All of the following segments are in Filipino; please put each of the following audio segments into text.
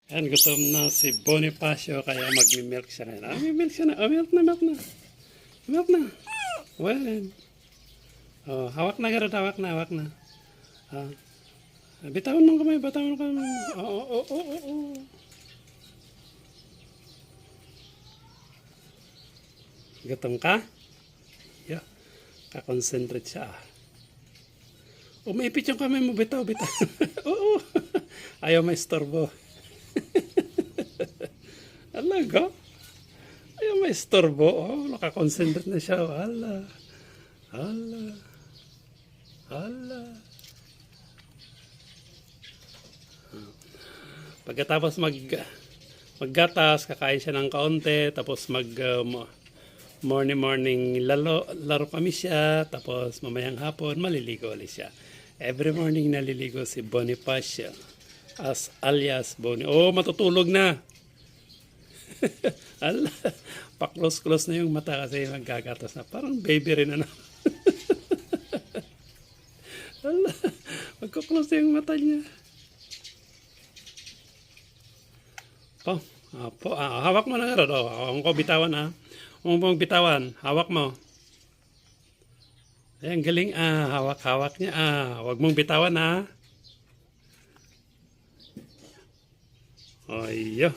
Yan, gutom na si Bonifacio kaya magmi-milk siya ngayon. Ah, may milk siya na. Oh, milk na, milk na. Milk na. Well. Oh, hawak na, Garot. Hawak na, hawak na. Ah. Bitawan mo kamay, bitawan mo kamay. Oo, oo, oo, oo. Gutom ka? Yeah. Kakonsentrate siya. Umaipit yung kamay mo, bitaw, bitaw. Oo. Ayaw may istorbo. Alaga? Ayaw may istorbo. Oh, nakakonsentrate na siya. Hala. Hala. Hala. Pagkatapos maggatas, kakain siya ng kaunti, tapos morning laro kami siya, tapos mamayang hapon maliligo ulit siya. Every morning naliligo si Bonifacio alias Boni. Oh, matutulog na. Ala, pa-close na yung mata kasi maggagatas na. Parang baby rin ano. Ala, magka-close na yung mata niya. Hawak mo na nga rin. Huwag ko bitawan ha. Huwag mong bitawan. Hawak mo. Ayan, galing hawak-hawak niya Huwag mong bitawan ha. Ayo.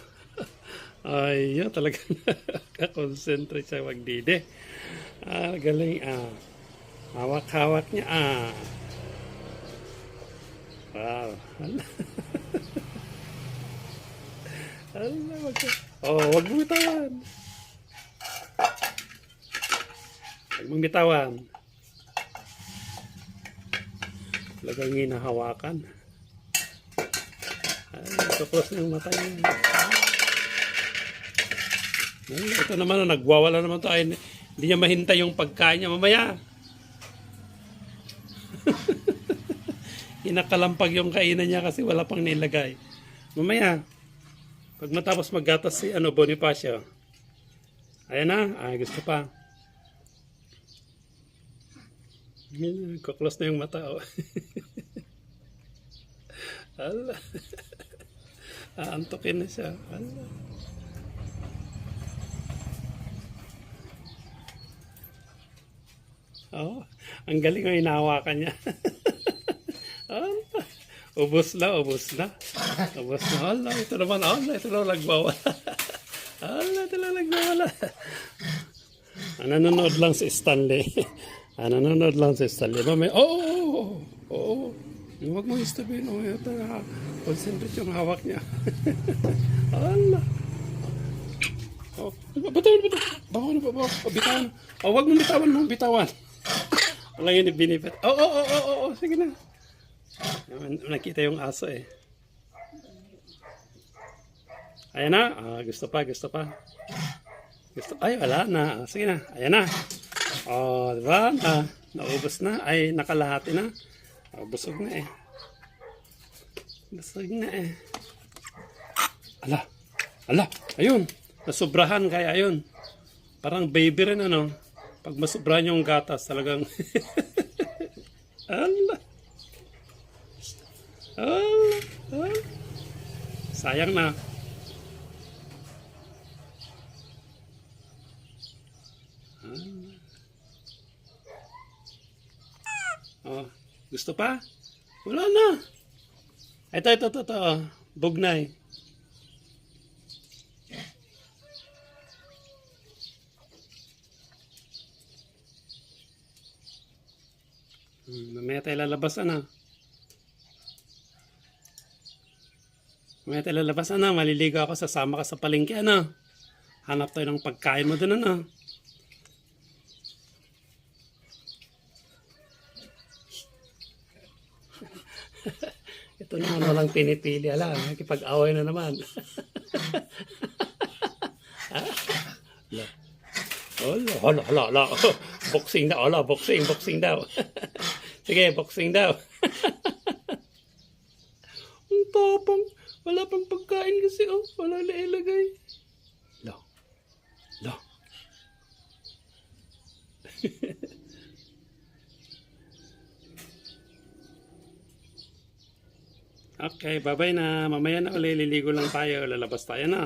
Ayo, talaga nakakonsentrate siya magdide. Galing hawak-hawak niya Wow. Huwag mong bitawan. Huwag mong bitawan. Talagang hinahawakan. Close na yung mata niya. Ito naman, nagwawala naman ito. Ay, hindi niya mahintay yung pagkain niya. Mamaya. Hinakalampag yung kainan niya kasi wala pang nilagay. Mamaya. Pag matapos maggatas si Bonifacio. Ayan na. Gusto pa. Kuklose na yung mata. Oh. Hala. Aantokin na siya. Hala. Oh, ang galing ang hinahawakan niya. Hala. Ubos na, ubos na. Ubos na. Hala, ito naman. Hala, ito naman nagbawala. Hala, ito naman nagbawala. Nanonood lang si Stanley. Nanonood lang si Stanley. Mamaya, oo. Huwag mo istabihin. Ito na. Concentrate yung hawak niya. Hala. Bitawan. Bitawan. Huwag mo bitawan. Walang yun binibit. Oo. Sige na. Nakita yung aso eh. Ayan na. Gusto pa. Ay, wala na. Sige na. Ayan na. Diba? Naubos na. Ay, nakalahati na. Busog na eh. Ala. Ayun. Nasubrahan kaya ayun. Parang baby rin ano. Pag masubrahan yung gatas talagang. Ala. Sayang na. Gusto pa? Wala na. Ito. Bugnay. Mamaya tayo lalabas maliligo ako, sasama ka sa palengke hanap tayo ng pagkain mo dun ito naman walang pinipili, nakikipag-away na naman. Hala. Boxing daw. Sige, boxing daw. Ang tapang. Wala pang pagkain kasi, wala na ilagay. La. Okay. Okay, bye-bye na. Mamaya na ulit, liligo lang tayo. Lalabas tayo na.